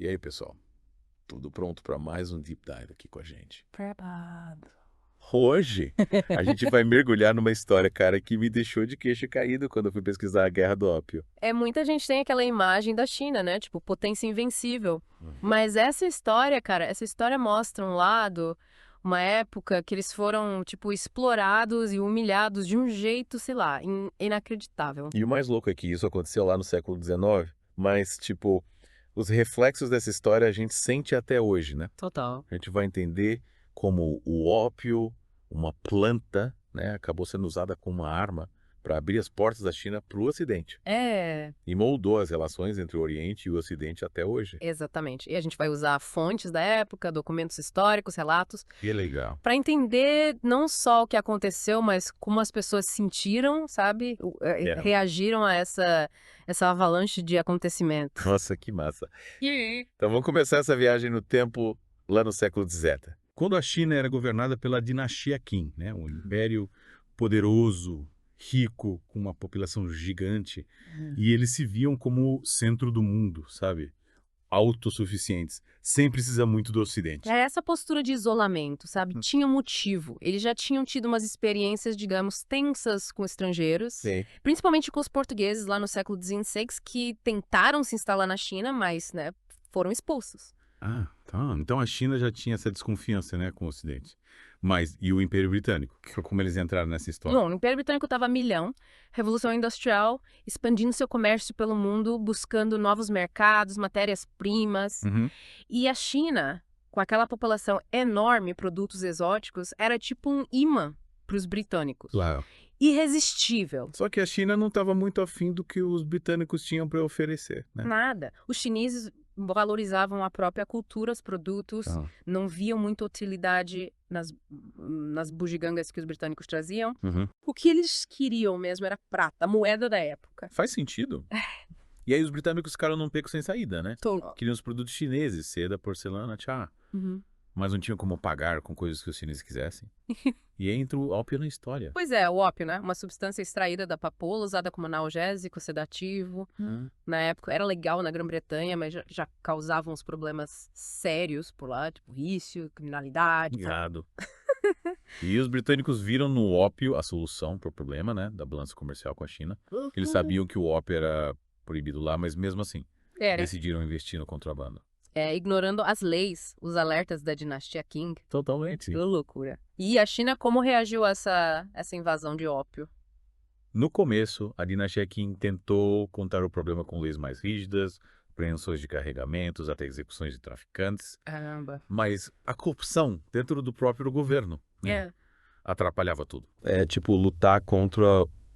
E aí, pessoal? Tudo pronto para mais um Deep Dive aqui com a gente. Preparado. Hoje, a gente vai mergulhar numa história, cara, que me deixou de queixo caído quando eu fui pesquisar a Guerra do Ópio. Muita gente tem aquela imagem da China, né? Tipo, potência invencível. Uhum. Mas essa história, cara, essa história mostra um lado, uma época que eles foram, tipo, explorados e humilhados de um jeito, sei lá, inacreditável. E o mais louco é que isso aconteceu lá no século XIX, mas, tipo, os reflexos dessa história a gente sente até hoje, né? Total. A gente vai entender como o ópio, uma planta, né, acabou sendo usada como uma arma para abrir as portas da China para o Ocidente. E moldou as relações entre o Oriente e o Ocidente até hoje. Exatamente. E a gente vai usar fontes da época, documentos históricos, relatos, Que legal. para entender não só o que aconteceu, mas como as pessoas sentiram, sabe? Reagiram a essa avalanche de acontecimento. Nossa, que massa. Então vamos começar essa viagem no tempo lá no século XVII. Quando a China era governada pela dinastia Qin, né, um império poderoso, rico, com uma população gigante, e eles se viam como o centro do mundo, sabe? Autossuficientes, sem precisar muito do Ocidente. É essa postura de isolamento, sabe? Tinha um motivo. Eles já tinham tido umas experiências, digamos, tensas com estrangeiros, Sim. principalmente com os portugueses lá no século XVI, que tentaram se instalar na China, mas, né, foram expulsos. Ah, tá. Então a China já tinha essa desconfiança, né, com o Ocidente. Mas, e o Império Britânico? Como eles entraram nessa história? Bom, o Império Britânico estava a milhão, Revolução Industrial, expandindo seu comércio pelo mundo, buscando novos mercados, matérias-primas. E a China, com aquela população enorme, produtos exóticos, era tipo um imã para os britânicos. Claro. Irresistível. Só que a China não estava muito afim do que os britânicos tinham para oferecer, né? Nada. Os chineses valorizavam a própria cultura, os produtos, não viam muita utilidade nas bugigangas que os britânicos traziam. O que eles queriam mesmo era prata, a moeda da época. Faz sentido. E aí os britânicos ficaram num beco sem saída, né? Queriam os produtos chineses, seda, porcelana, tchá. Mas não tinham como pagar com coisas que os chineses quisessem. E aí entra o ópio na história. Pois é, o ópio, né? Uma substância extraída da papoula, usada como analgésico, sedativo. Na época era legal na Grã-Bretanha, mas já causava uns problemas sérios por lá, tipo vício, criminalidade. Gado. E os britânicos viram no ópio a solução para o problema, né, da balança comercial com a China. Eles sabiam que o ópio era proibido lá, mas mesmo assim, decidiram investir no contrabando. Ignorando as leis, os alertas da dinastia Qing. Totalmente. Que loucura. E a China, como reagiu a essa invasão de ópio? No começo, a dinastia Qing tentou conter o problema com leis mais rígidas, apreensões de carregamentos, até execuções de traficantes. Caramba. Mas a corrupção dentro do próprio governo, né, atrapalhava tudo. É tipo lutar contra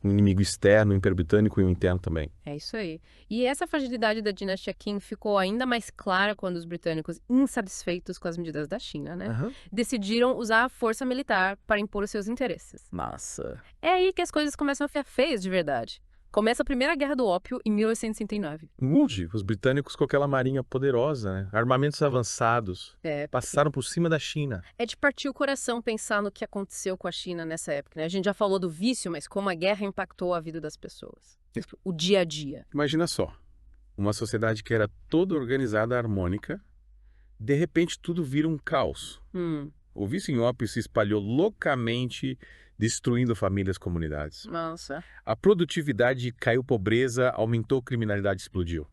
um inimigo externo, o Império Britânico, e o interno também. É isso aí. E essa fragilidade da dinastia Qing ficou ainda mais clara quando os britânicos, insatisfeitos com as medidas da China, né, decidiram usar a força militar para impor os seus interesses. Massa. É aí que as coisas começam a ficar feias de verdade. Começa a Primeira Guerra do Ópio em 1869. Mude, os britânicos com aquela marinha poderosa, né? Armamentos avançados, passaram por cima da China. É de partir o coração pensar no que aconteceu com a China nessa época, né? A gente já falou do vício, mas como a guerra impactou a vida das pessoas. O dia a dia. Imagina só, uma sociedade que era toda organizada, harmônica, de repente tudo vira um caos. O vício em ópio se espalhou loucamente, destruindo famílias e comunidades. Nossa. A produtividade caiu, pobreza, aumentou, criminalidade explodiu.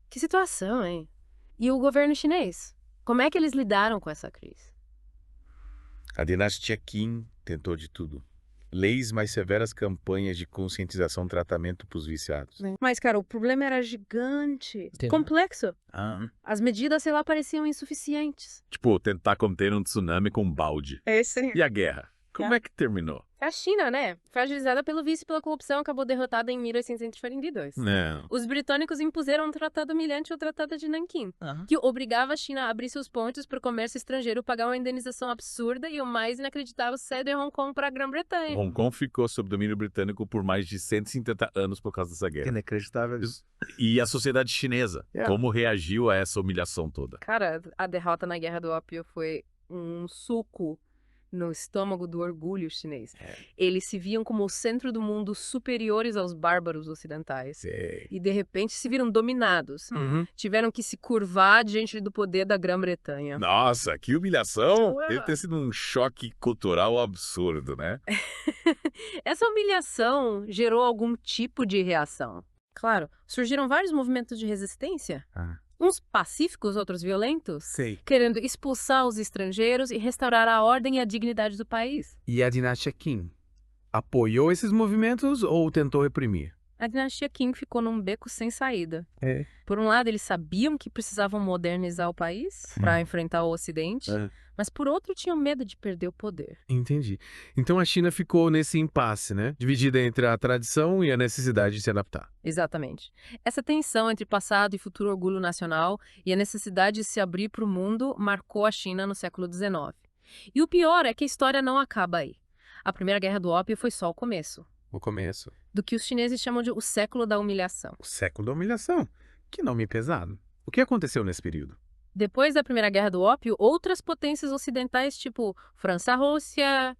Que situação, hein? E o governo chinês? Como é que eles lidaram com essa crise? A dinastia Qin tentou de tudo. Leis mais severas, campanhas de conscientização, tratamento para os viciados. Mas, cara, o problema era gigante, complexo. As medidas, sei lá, pareciam insuficientes. Tipo, tentar conter um tsunami com um balde. E a guerra? Como é que terminou? A China, né, fragilizada pelo vício e pela corrupção, acabou derrotada em 1842. Não. Os britânicos impuseram um tratado humilhante, o Tratado de Nanquim, que obrigava a China a abrir seus pontos para o comércio estrangeiro, pagar uma indenização absurda e o mais inacreditável, ceder Hong Kong para a Grã-Bretanha. Hong Kong ficou sob domínio britânico por mais de 150 anos por causa dessa guerra. Inacreditável isso. E a sociedade chinesa, como reagiu a essa humilhação toda? Cara, a derrota na Guerra do Ópio foi um suco no estômago do orgulho chinês. Eles se viam como o centro do mundo, superiores aos bárbaros ocidentais. E, de repente, se viram dominados. Tiveram que se curvar diante do poder da Grã-Bretanha. Nossa, que humilhação! Deve ter sido um choque cultural absurdo, né? Essa humilhação gerou algum tipo de reação. Claro, surgiram vários movimentos de resistência. Uns pacíficos, outros violentos. Querendo expulsar os estrangeiros e restaurar a ordem e a dignidade do país. E a dinastia Qing apoiou esses movimentos ou tentou reprimir? A dinastia Qing ficou num beco sem saída. Por um lado, eles sabiam que precisavam modernizar o país para enfrentar o Ocidente, mas por outro, tinham medo de perder o poder. Entendi. Então a China ficou nesse impasse, né? Dividida entre a tradição e a necessidade de se adaptar. Exatamente. Essa tensão entre passado e futuro orgulho nacional e a necessidade de se abrir para o mundo marcou a China no século XIX. E o pior é que a história não acaba aí. A Primeira Guerra do Ópio foi só o começo. O começo. Do que os chineses chamam de o século da humilhação. O século da humilhação. Que nome pesado. O que aconteceu nesse período? Depois da Primeira Guerra do Ópio, outras potências ocidentais, tipo França-Rússia,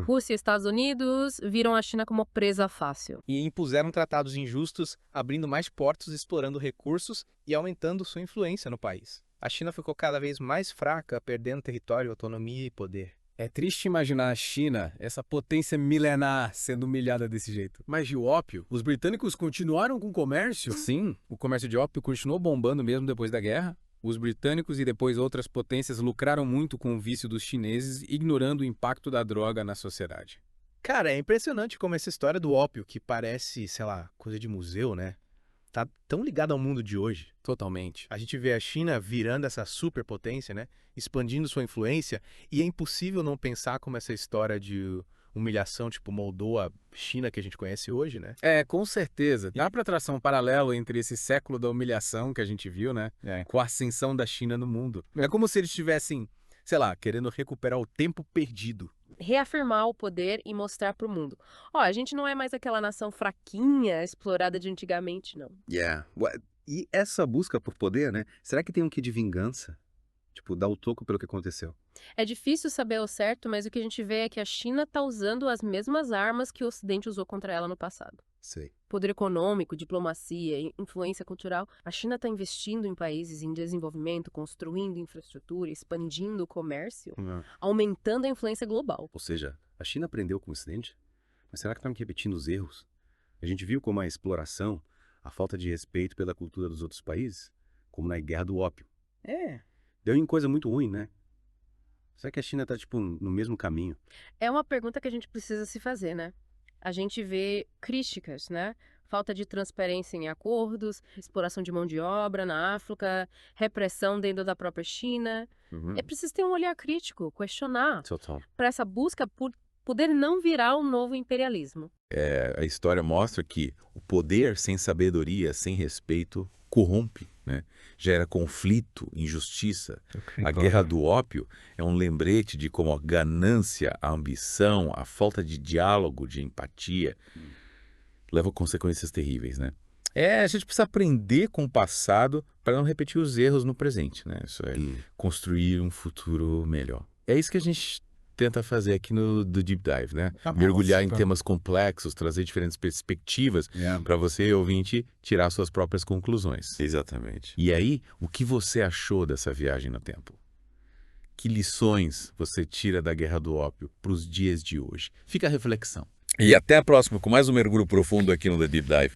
Rússia e Estados Unidos, viram a China como presa fácil. E impuseram tratados injustos, abrindo mais portos, explorando recursos e aumentando sua influência no país. A China ficou cada vez mais fraca, perdendo território, autonomia e poder. É triste imaginar a China, essa potência milenar, sendo humilhada desse jeito. Mas e o ópio? Os britânicos continuaram com o comércio? Sim, o comércio de ópio continuou bombando mesmo depois da guerra. Os britânicos e depois outras potências lucraram muito com o vício dos chineses, ignorando o impacto da droga na sociedade. Cara, é impressionante como essa história do ópio, que parece, sei lá, coisa de museu, né? Tá tão ligada ao mundo de hoje. Totalmente. A gente vê a China virando essa superpotência, né? Expandindo sua influência, e é impossível não pensar como essa história de humilhação, tipo, moldou a China que a gente conhece hoje, né? Com certeza. Dá pra traçar um paralelo entre esse século da humilhação que a gente viu, né? Com a ascensão da China no mundo. É como se eles estivessem, sei lá, querendo recuperar o tempo perdido. Reafirmar o poder e mostrar para o mundo. A gente não é mais aquela nação fraquinha, explorada de antigamente, não. E essa busca por poder, né? Será que tem um quê de vingança? Tipo, dar o toco pelo que aconteceu? É difícil saber ao certo, mas o que a gente vê é que a China está usando as mesmas armas que o Ocidente usou contra ela no passado. Sei. Poder econômico, diplomacia, influência cultural. A China está investindo em países em desenvolvimento, construindo infraestrutura, expandindo o comércio, aumentando a influência global. Ou seja, a China aprendeu com o Ocidente? Mas será que está repetindo os erros? A gente viu como a exploração, a falta de respeito pela cultura dos outros países, como na Guerra do Ópio. Deu em coisa muito ruim, né? Será que a China está, tipo, no mesmo caminho? É uma pergunta que a gente precisa se fazer, né? A gente vê críticas, né? Falta de transparência em acordos, exploração de mão de obra na África, repressão dentro da própria China. É preciso ter um olhar crítico, questionar. Total. Para essa busca por poder não virar um novo imperialismo. A história mostra que o poder sem sabedoria, sem respeito, corrompe, né? Gera conflito, injustiça. A Guerra do Ópio é um lembrete de como a ganância, a ambição, a falta de diálogo, de empatia, leva a consequências terríveis, né? A gente precisa aprender com o passado para não repetir os erros no presente, né? Isso é construir um futuro melhor. É isso que a gente tenta fazer aqui do Deep Dive, né? Mergulhar em temas complexos, trazer diferentes perspectivas para você, ouvinte, tirar suas próprias conclusões. Exatamente. E aí, o que você achou dessa viagem no tempo? Que lições você tira da Guerra do Ópio para os dias de hoje? Fica a reflexão. E até a próxima com mais um mergulho profundo aqui no The Deep Dive.